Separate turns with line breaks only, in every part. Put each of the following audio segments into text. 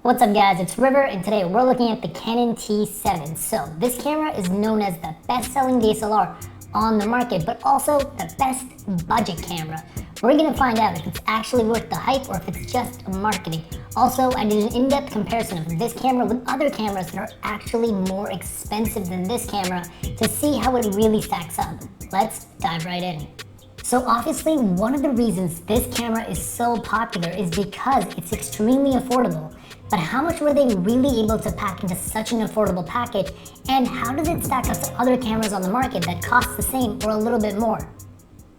What's up guys, it's River and today we're looking at the Canon T7. So this camera is known as the best-selling DSLR on the market, but also the best budget camera. We're gonna find out if it's actually worth the hype or if it's just marketing. Also, I did an in-depth comparison of this camera with other cameras that are actually more expensive than this camera to see how it really stacks up. Let's dive right in. So obviously, one of the reasons this camera is so popular is because it's extremely affordable. But how much were they really able to pack into such an affordable package, and how does it stack up to other cameras on the market that cost the same or a little bit more?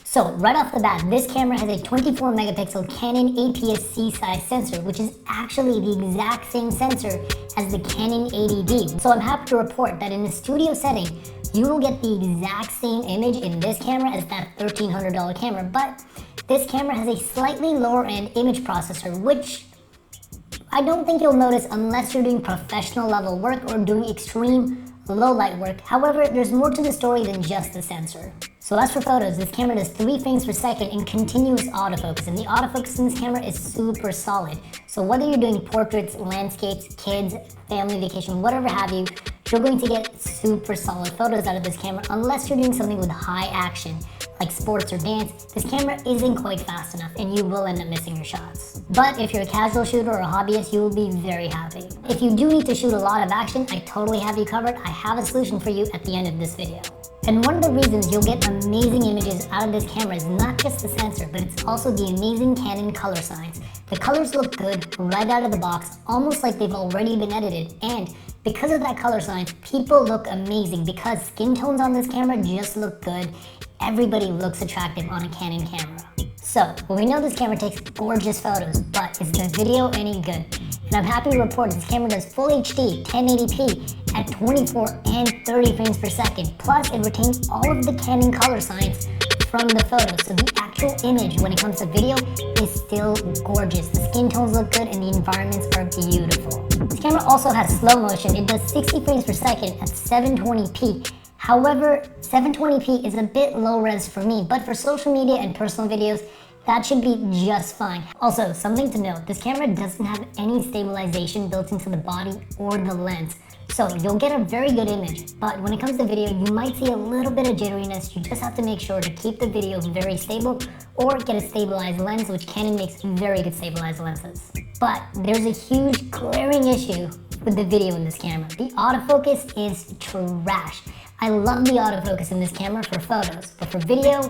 So right off the bat, this camera has a 24 megapixel Canon APS-C size sensor, which is actually the exact same sensor as the Canon 80D. So I'm happy to report that in a studio setting, you will get the exact same image in this camera as that $1,300 camera, but this camera has a slightly lower end image processor, which I don't think you'll notice unless you're doing professional level work or doing extreme low light work. However, there's more to the story than just the sensor. So as for photos, this camera does 3 frames per second in continuous autofocus, and the autofocus in this camera is super solid. So whether you're doing portraits, landscapes, kids, family vacation, whatever have you, you're going to get super solid photos out of this camera unless you're doing something with high action, like sports or dance. This camera isn't quite fast enough and you will end up missing your shots. But if you're a casual shooter or a hobbyist, you will be very happy. If you do need to shoot a lot of action, I totally have you covered. I have a solution for you at the end of this video. And one of the reasons you'll get amazing images out of this camera is not just the sensor, but it's also the amazing Canon color science. The colors look good right out of the box, almost like they've already been edited, and because of that color science, people look amazing because skin tones on this camera just look good. Everybody looks attractive on a Canon camera. So, we know this camera takes gorgeous photos, but is the video any good? And I'm happy to report this camera does full HD 1080p at 24 and 30 frames per second. Plus, it retains all of the Canon color science from the photos. So the actual image when it comes to video is still gorgeous. The skin tones look good and the environments are beautiful. This camera also has slow motion. It does 60 frames per second at 720p. However, 720p is a bit low res for me, but for social media and personal videos, that should be just fine. Also, something to note, this camera doesn't have any stabilization built into the body or the lens. So you'll get a very good image, but when it comes to video, you might see a little bit of jitteriness. You just have to make sure to keep the video very stable or get a stabilized lens, which Canon makes very good stabilized lenses. But there's a huge glaring issue with the video in this camera. The autofocus is trash. I love the autofocus in this camera for photos, but for video,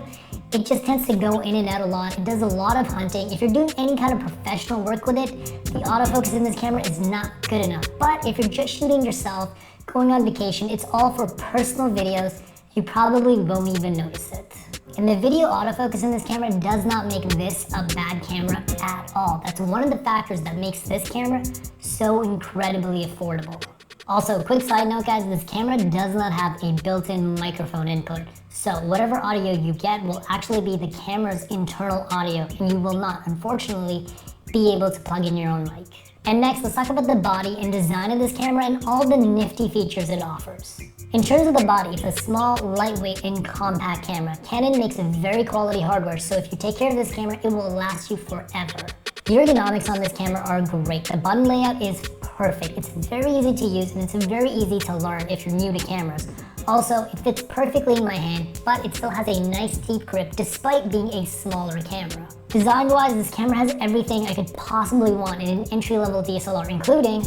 it just tends to go in and out a lot. It does a lot of hunting. If you're doing any kind of professional work with it, the autofocus in this camera is not good enough. But if you're just shooting yourself, going on vacation, it's all for personal videos, you probably won't even notice it. And the video autofocus in this camera does not make this a bad camera at all. That's one of the factors that makes this camera so incredibly affordable. Also, quick side note guys, this camera does not have a built-in microphone input. So whatever audio you get will actually be the camera's internal audio, and you will not, unfortunately, be able to plug in your own mic. And next, let's talk about the body and design of this camera and all the nifty features it offers. In terms of the body, it's a small, lightweight, and compact camera. Canon makes a very quality hardware, so if you take care of this camera, it will last you forever. The ergonomics on this camera are great. The button layout is perfect. It's very easy to use and it's very easy to learn if you're new to cameras. Also, it fits perfectly in my hand, but it still has a nice deep grip despite being a smaller camera. Design-wise, this camera has everything I could possibly want in an entry-level DSLR, including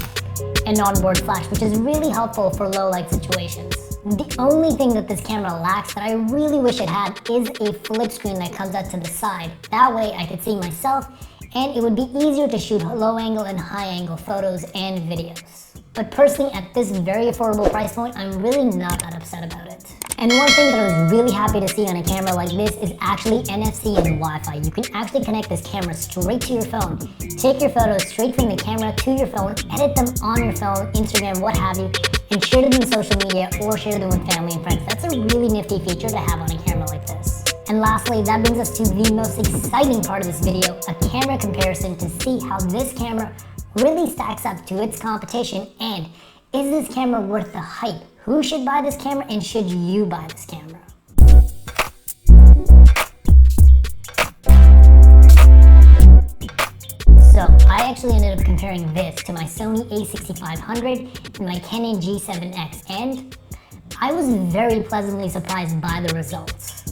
an onboard flash, which is really helpful for low-light situations. The only thing that this camera lacks that I really wish it had is a flip screen that comes out to the side. That way I could see myself and it would be easier to shoot low angle and high angle photos and videos. But personally, at this very affordable price point, I'm really not that upset about it. And one thing that I was really happy to see on a camera like this is actually NFC and Wi-Fi. You can actually connect this camera straight to your phone, take your photos straight from the camera to your phone, edit them on your phone, Instagram, what have you, and share them in social media or share them with family and friends. That's a really nifty feature to have on a camera like this. And lastly, that brings us to the most exciting part of this video, a camera comparison to see how this camera really stacks up to its competition, and is this camera worth the hype? Who should buy this camera and should you buy this camera? So I I actually ended up comparing this to my Sony a6500 and my Canon G7X, and I was very pleasantly surprised by the results.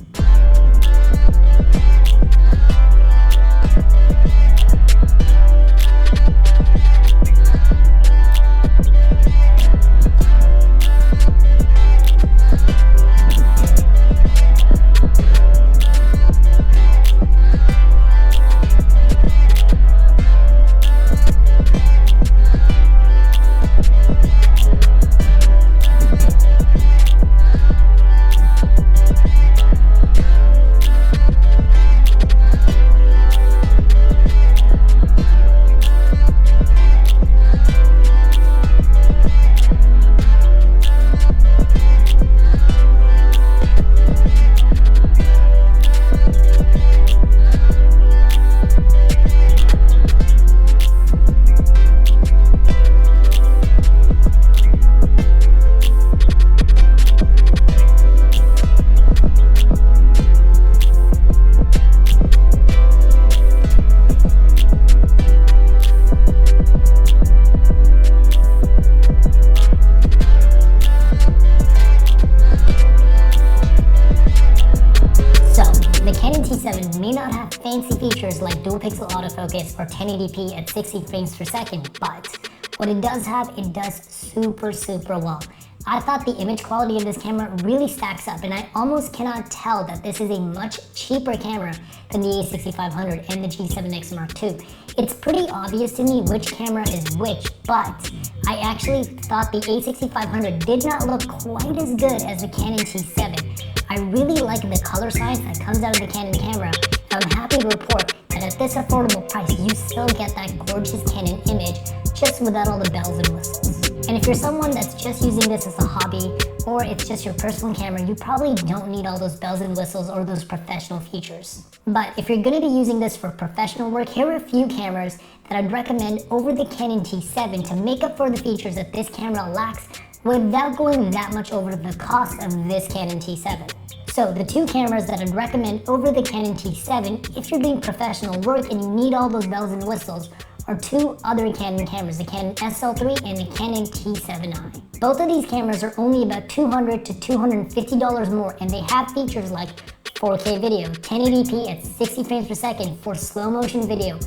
May not have fancy features like dual pixel autofocus or 1080p at 60 frames per second, but what it does have, it does super well. I thought the image quality of this camera really stacks up, and I almost cannot tell that this is a much cheaper camera than the a6500 and the G7X Mark II. It's pretty obvious to me which camera is which, but I actually thought the a6500 did not look quite as good as the Canon T7. I really like the color science that comes out of the Canon camera, and I'm happy to report that at this affordable price, you still get that gorgeous Canon image just without all the bells and whistles. And if you're someone that's just using this as a hobby, or it's just your personal camera, you probably don't need all those bells and whistles or those professional features. But if you're going to be using this for professional work, here are a few cameras that I'd recommend over the Canon T7 to make up for the features that this camera lacks without going that much over the cost of this Canon T7. So the two cameras that I'd recommend over the Canon T7 if you're doing professional work and you need all those bells and whistles are two other Canon cameras, the Canon SL3 and the Canon T7i. Both of these cameras are only about $200 to $250 more, and they have features like 4K video, 1080p at 60 frames per second for slow motion video,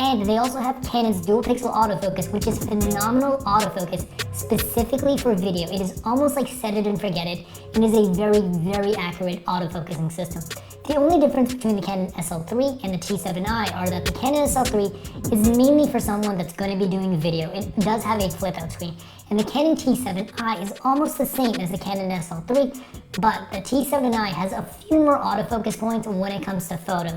and they also have Canon's dual pixel autofocus, which is phenomenal autofocus specifically for video. It is almost like set it and forget it, and is a very accurate autofocusing system. The only difference between the Canon SL3 and the T7i are that the Canon SL3 is mainly for someone that's going to be doing video. It does have a flip out screen. And the Canon T7i is almost the same as the Canon SL3, but the T7i has a few more autofocus points when it comes to photos.